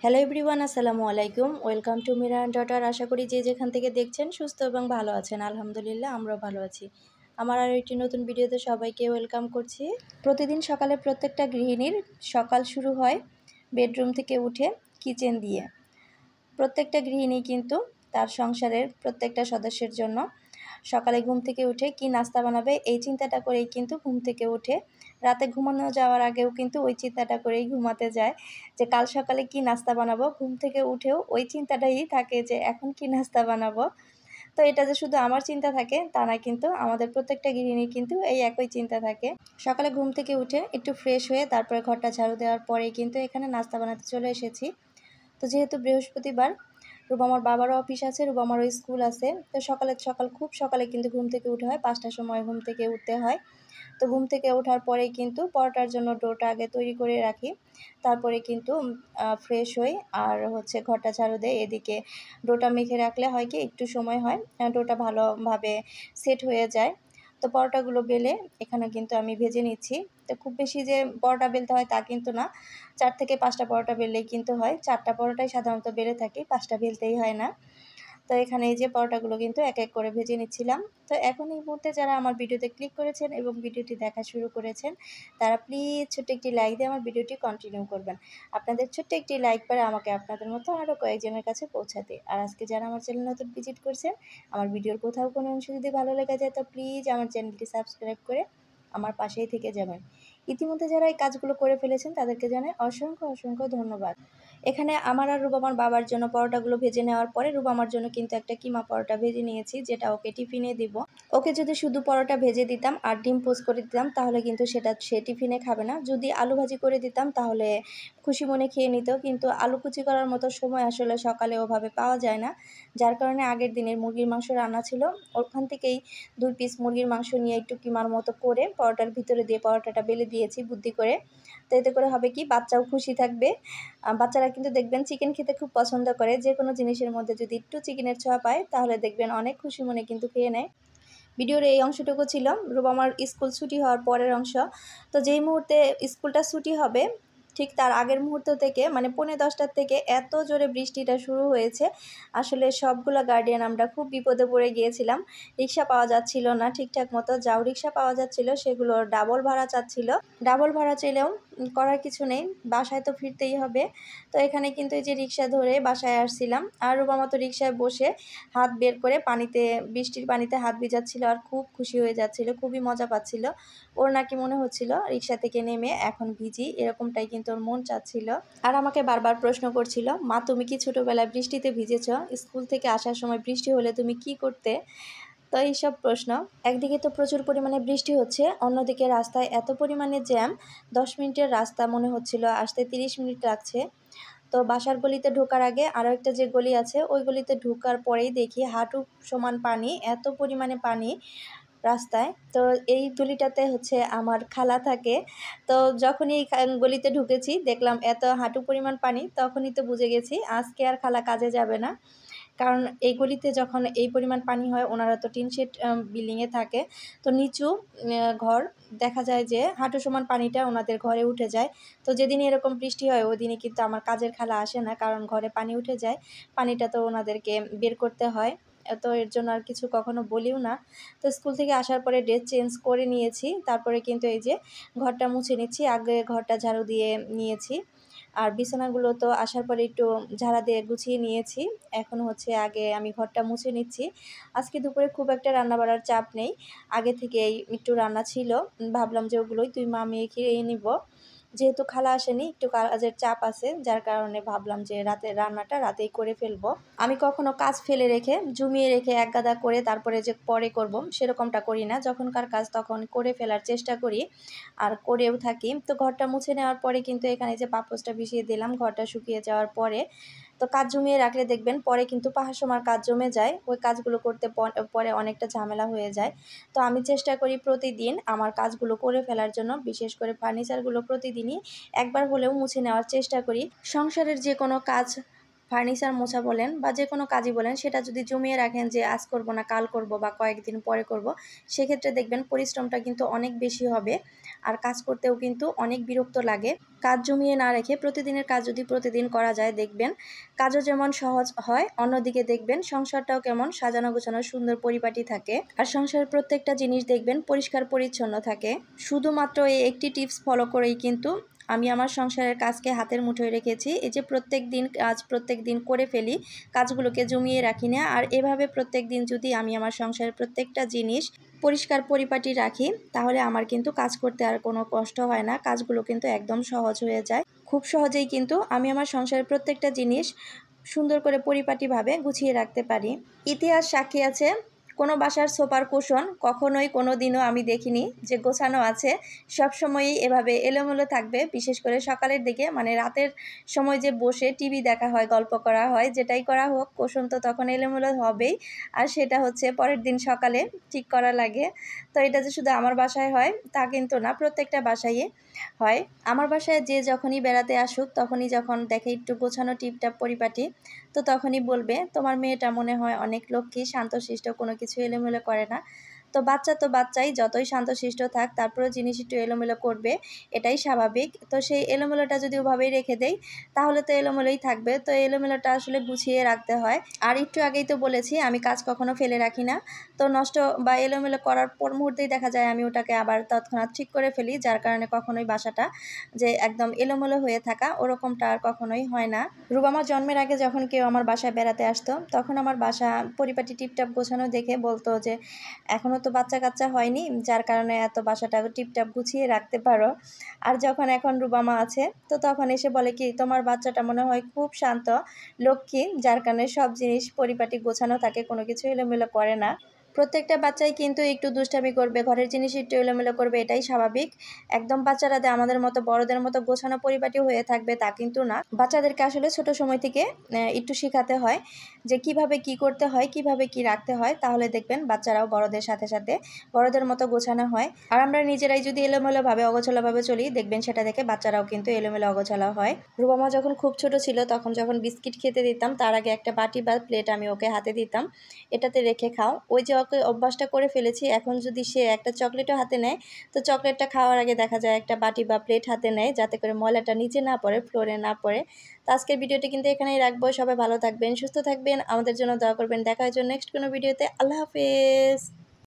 Hello everyone, আসসালামু আলাইকুম। Welcome to Mira and daughter. আশা করি যে যেখান থেকে দেখছেন সুস্থ এবং ভালো আছেন। আলহামদুলিল্লাহ, আমরাও ভালো আছি। আমার আরও একটি নতুন ভিডিওতে সবাইকে ওয়েলকাম করছি। প্রতিদিন সকালে প্রত্যেকটা গৃহিণীর সকাল শুরু হয় বেডরুম থেকে উঠে কিচেন দিয়ে। প্রত্যেকটা গৃহিণী কিন্তু তার সংসারের প্রত্যেকটা সদস্যের জন্য সকালে ঘুম থেকে উঠে কি নাস্তা বানাবে এই চিন্তাটা করেই কিন্তু ঘুম থেকে উঠে। রাতে ঘুমানো যাওয়ার আগেও কিন্তু ওই চিন্তাটা করেই ঘুমাতে যায় যে কাল সকালে কি নাস্তা বানাবো। ঘুম থেকে উঠেও ওই চিন্তাটাই থাকে যে এখন কি নাস্তা বানাবো। তো এটা যে শুধু আমার চিন্তা থাকে তা না, কিন্তু আমাদের প্রত্যেকটা গৃহিণীর কিন্তু এই একই চিন্তা থাকে। সকালে ঘুম থেকে উঠে একটু ফ্রেশ হয়ে তারপরে ঘরটা ঝাড়ু দেওয়ার পরেই কিন্তু এখানে নাস্তা বানাতে চলে এসেছি। তো যেহেতু বৃহস্পতিবার, রুবামার বাবারও অফিস আছে, রুবামারও স্কুল আছে। তো খুব সকালে কিন্তু ঘুম থেকে উঠে হয়, 5টার সময় ঘুম থেকে উঠতে হয়। তো ঘুম থেকে ওঠার পরেই কিন্তু পরোটার জন্য ডোটা আগে তৈরি করে রাখি। তারপরে কিন্তু ফ্রেশ হই আর ঘরটা ঝাড়ু দেই। এদিকে ডোটা মেখে রাখলে হয় কি একটু সময় হয়, ডোটা ভালোভাবে সেট হয়ে যায়। তো পরোটাগুলো বেলে এখানে কিন্তু আমি ভেজে নিচ্ছি। তো খুব বেশি যে পরোটা বেলতে হয় তা কিন্তু না, 4 থেকে 5টা পরোটা বেললেই কিন্তু হয়। 4টা পরোটাই সাধারণত বেলে থাকি, 5টা বেলতেই হয় না। তো এখানে এই যে পরোটাগুলো কিন্তু এক এক করে ভেজে নিচ্ছিলাম। তো এখন এই মুহূর্তে যারা আমার ভিডিওতে ক্লিক করেছেন এবং ভিডিওটি দেখা শুরু করেছেন, তারা প্লিজ ছোট্ট একটি লাইক দিয়ে আমার ভিডিওটি কন্টিনিউ করবেন। আপনাদের ছোট্ট একটি লাইক পারে আমাকে আপনাদের মতো আরও কয়েকজনের কাছে পৌঁছাতে। আর আজকে যারা আমার চ্যানেল নতুন ভিজিট করছেন, আমার ভিডিওর কোথাও কোনো অংশ যদি ভালো লেগে যায় তো প্লিজ আমার চ্যানেলটি সাবস্ক্রাইব করে আমার পাশেই থেকে যাবেন। ইতিমধ্যে যারা এই কাজগুলো করে ফেলেছেন তাদেরকে জানাই অসংখ্য অসংখ্য ধন্যবাদ। এখানে আমার আর রুবামার বাবার জন্য পরোটাগুলো ভেজে নেওয়ার পরে রুবামার জন্য কিন্তু একটা কিমা পরোটা ভেজে নিয়েছি, যেটা ওকে টিফিনে দিব। ওকে যদি শুধু পরোটা ভেজে দিতাম আর ডিম পোস্ট করে দিতাম তাহলে কিন্তু সে টিফিনে খাবে না। যদি আলু ভাজি করে দিতাম তাহলে খুশি মনে খেয়ে নিত, কিন্তু আলু কুচি করার মতো সময় আসলে সকালে ওভাবে পাওয়া যায় না। যার কারণে আগের দিনের মুরগির মাংস রান্না ছিল, ওখান থেকেই 2 পিস মুরগির মাংস নিয়ে একটু কিমার মতো করে পরোটার ভিতরে দিয়ে পরোটাটা বেলে দিয়েছি বুদ্ধি করে। তো এতে করে হবে কি বাচ্চাও খুশি থাকবে। বাচ্চারা কিন্তু দেখবেন চিকেন খেতে খুব পছন্দ করে। যে কোনো জিনিসের মধ্যে যদি একটু চিকেনের ছোঁয়া পায় তাহলে দেখবেন অনেক খুশি মনে কিন্তু খেয়ে নেয়। ভিডিওর এই অংশটুকু ছিল রুবামার স্কুল ছুটি হওয়ার পরের অংশ। তো যেই মুহূর্তে স্কুলটা ছুটি হবে ঠিক তার আগের মুহূর্ত থেকে মানে 10:45টার থেকে এত জোরে বৃষ্টিটা শুরু হয়েছে, আসলে সবগুলো গার্ডিয়ান আমরা খুব বিপদে পড়ে গিয়েছিলাম। রিক্সা পাওয়া যাচ্ছিল না ঠিকঠাক মতো, যাও রিক্সা পাওয়া যাচ্ছিল সেগুলো ডাবল ভাড়া চাচ্ছিল। ডাবল ভাড়া চাইলেও করার কিছু নেই, বাসায় তো ফিরতেই হবে। তো এখানে কিন্তু এই যে রিক্সা ধরে বাসায় আসছিলাম আর রুবামা তো রিক্সায় বসে হাত বের করে পানিতে, বৃষ্টির পানিতে হাত ভিজাচ্ছিল আর খুব খুশি হয়ে যাচ্ছিল, খুবই মজা পাচ্ছিল। ওর নাকি মনে হচ্ছিল রিক্সা থেকে নেমে এখন ভিজি, এরকমটাই কিন্তু ওর মন চাচ্ছিল। আর আমাকে বারবার প্রশ্ন করছিল, মা তুমি কি ছোটোবেলায় বৃষ্টিতে ভিজেছ? স্কুল থেকে আসার সময় বৃষ্টি হলে তুমি কি করতে? তো এইসব প্রশ্ন। একদিকে তো প্রচুর পরিমাণে বৃষ্টি হচ্ছে, অন্যদিকে রাস্তায় এত পরিমাণে জ্যাম, 10 মিনিটের রাস্তা মনে হচ্ছিল আসতে 30 মিনিট লাগছে। তো বাসার গলিতে ঢোকার আগে আরও একটা যে গলি আছে ওই গলিতে ঢোকার পরেই দেখি হাঁটু সমান পানি, এত পরিমাণে পানি রাস্তায়। তো এই গলিটাতে আমার খালা থাকে। তো যখনই এই গলিতে ঢুকেছি দেখলাম এত হাঁটু পরিমাণ পানি, তখনই তো বুঝে গেছি আজকে আর খালা কাজে যাবে না। কারণ এই গলিতে যখন এই পরিমাণ পানি হয়, ওনারা তো টিন শেড বিল্ডিংয়ে থাকে, তো নিচু ঘর, দেখা যায় যে হাঁটু সমান পানিটা ওনাদের ঘরে উঠে যায়। তো যেদিনই এরকম বৃষ্টি হয় ওই দিনই কিন্তু আমার কাজের খালা আসে না, কারণ ঘরে পানি উঠে যায়, পানিটা তো ওনাদেরকে বের করতে হয়। তো এর জন্য আর কিছু কখনো বলিও না। তো স্কুল থেকে আসার পরে ড্রেস চেঞ্জ করে নিয়েছি, তারপরে কিন্তু এই যে ঘরটা মুছে নিচ্ছি, আগে ঘরটা ঝাড়ু দিয়ে নিয়েছি আর বিছানাগুলো তো আসার পরে একটু ঝাড়া দিয়ে গুছিয়ে নিয়েছি। এখন আগে আমি ঘরটা মুছে নিচ্ছি। আজকে দুপুরে খুব একটা রান্না বাড়ার চাপ নেই, আগে থেকেই একটু রান্না ছিল, ভাবলাম যে ওগুলোই 2 মা মেয়ে খেয়ে নিব। যেহেতু খালা আসেনি, একটু কাজের চাপ আছে, যার কারণে ভাবলাম যে রাতের রান্নাটা রাতেই করে ফেলবো। আমি কখনো কাজ ফেলে রেখে জমিয়ে রেখে একগাদা করে তারপরে যে পরে করব সেরকমটা করি না, যখনকার কাজ তখন করে ফেলার চেষ্টা করি আর করেও থাকি। তো ঘরটা মুছে নেওয়ার পরে কিন্তু এখানে যে পাপোশটা ভিজিয়ে দিলাম ঘরটা শুকিয়ে যাওয়ার পরে। তো কাজ জমিয়ে রাখলে দেখবেন পরে কিন্তু পাহাড় কাজ জমে যায়, ওই কাজগুলো করতে পরে অনেকটা ঝামেলা হয়ে যায়। তো আমি চেষ্টা করি প্রতিদিন আমার কাজগুলো করে ফেলার জন্য, বিশেষ করে ফার্নিচারগুলো প্রতিদিনই একবার হলেও মুছে নেওয়ার চেষ্টা করি। সংসারের যে কোনো কাজ ফার্নিচার মোছা বলেন বা যে কোনো কাজই বলেন, সেটা যদি জমিয়ে রাখেন যে আজ করব না কাল করব বা কয়েকদিন পরে করব, সেক্ষেত্রে দেখবেন পরিশ্রমটা কিন্তু অনেক বেশি হবে আর কাজ করতেও কিন্তু অনেক বিরক্ত লাগে। কাজ জমিয়ে না রেখে প্রতিদিনের কাজ যদি প্রতিদিন করা যায়, দেখবেন কাজও যেমন সহজ হয়, অন্যদিকে দেখবেন সংসারটাও কেমন সাজানো গোছানো সুন্দর পরিপাটি থাকে আর সংসারের প্রত্যেকটা জিনিস দেখবেন পরিষ্কার পরিচ্ছন্ন থাকে। শুধুমাত্র এই একটি টিপস ফলো করেই কিন্তু আমি আমার সংসারের কাজকে হাতের মুঠোয় রেখেছি। এই যে প্রত্যেক দিন কাজ প্রত্যেক দিন করে ফেলি, কাজগুলোকে জমিয়ে রাখি না। আর এভাবে প্রত্যেক দিন যদি আমি আমার সংসারের প্রত্যেকটা জিনিস পরিষ্কার পরিপাটি রাখি, তাহলে আমার কিন্তু কাজ করতে আর কোনো কষ্ট হয় না, কাজগুলো কিন্তু একদম সহজ হয়ে যায়। খুব সহজেই কিন্তু আমি আমার সংসারের প্রত্যেকটা জিনিস সুন্দর করে পরিপাটিভাবে গুছিয়ে রাখতে পারি। ইতিহাস সাক্ষী আছে, কোনো বাসার সোফার কুশন কখনোই কোনো দিনও আমি দেখিনি যে গোছানো আছে। সবসময়ই এভাবে এলোমেলো থাকবে, বিশেষ করে সকালের দিকে, মানে রাতের সময় যে বসে টিভি দেখা হয়, গল্প করা হয়, যেটাই করা হোক, কুশন তো তখন এলোমেলো হবেই। আর সেটা হচ্ছে পরের দিন সকালে ঠিক করা লাগে। তো এটা যে শুধু আমার বাসায় হয় তা কিন্তু না, প্রত্যেকটা বাসায় হয়। আমার বাসায় যে যখনই বেড়াতে আসুক, তখনই যখন দেখে একটু গোছানো টিপটাপ পরিপাটি, তো তখনই বলবে তোমার মেয়েটা মনে হয় অনেক লক্ষ্মী, শান্তশিষ্ট, কোনো কিছু এলোমেলো করে না। তো বাচ্চাই, যতই শান্তশিষ্ট থাক তারপরেও জিনিস একটু এলোমেলো করবে, এটাই স্বাভাবিক। তো সেই এলোমেলোটা যদি ওভাবেই রেখে দেই, তাহলে তো এলোমেলোই থাকবে। তো এলোমেলোটা আসলে গুছিয়ে রাখতে হয়। আর একটু আগেই তো বলেছি আমি কাজ কখনো ফেলে রাখি না। তো নষ্ট বা এলোমেলো করার পর মুহূর্তেই দেখা যায় আমি ওটাকে আবার তৎক্ষণাৎ ঠিক করে ফেলি, যার কারণে কখনোই বাসাটা যে একদম এলোমেলো হয়ে থাকা ওরকমটা আর কখনোই হয় না। রুবামা জন্মের আগে যখন কেউ আমার বাসায় বেড়াতে আসতো, তখন আমার বাসা পরিপাটি টিপটাপ গোছানো দেখে বলতো যে এখনও তো বাচ্চা কাচ্চা হয়নি, যার কারণে এত বাসাটা টিপটাপ গুছিয়ে রাখতে পারো। আর যখন এখন রুবামা আছে, তো তখন এসে বলে কি তোমার বাচ্চাটা মনে হয় খুব শান্ত, লক্ষ্মী, যার কারণে সব জিনিস পরিপাটি গোছানো থাকে, কোনো কিছু এলোমেলো করে না। প্রত্যেকটা বাচ্চাই কিন্তু একটু দুষ্টামি করবে, ঘরের জিনিস একটু এলোমেলো করবে, এটাই স্বাভাবিক। একদম বাচ্চারা যে আমাদের মতো বড়দের মতো গোছানো পরিপাটি হয়ে থাকবে তা কিন্তু না। বাচ্চাদেরকে আসলে ছোট সময় থেকে একটু শেখাতে হয় যে কিভাবে কি করতে হয়, কিভাবে কি রাখতে হয়, তাহলে দেখবেন বাচ্চারাও বড়দের সাথে সাথে বড়দের মতো গোছানো হয়। আর আমরা নিজেরাই যদি এলোমেলোভাবে অগোছালোভাবে চলি, দেখবেন সেটা দেখে বাচ্চারাও কিন্তু এলোমেলো অগোছালো হয়। রুবামা যখন খুব ছোট ছিল, তখন যখন বিস্কিট খেতে দিতাম, তার আগে একটা বাটি বা প্লেট আমি ওকে হাতে দিতাম, এটাতে রেখে খাও। ওই যে ওকে অভ্যাসটা করে ফেলেছি, এখন যদি সে একটা চকলেটও হাতে নেয়, তো চকলেটটা খাওয়ার আগে দেখা যায় একটা বাটি বা প্লেট হাতে নেয়, যাতে করে ময়লাটা নিচে না পড়ে, ফ্লোরে না পড়ে। তো আজকের ভিডিওটি কিন্তু এখানেই রাখবো। সবাই ভালো থাকবেন, সুস্থ থাকবেন, আমাদের জন্য দোয়া করবেন। দেখা হয় নেক্সট কোনো ভিডিওতে। আল্লাহ হাফেজ।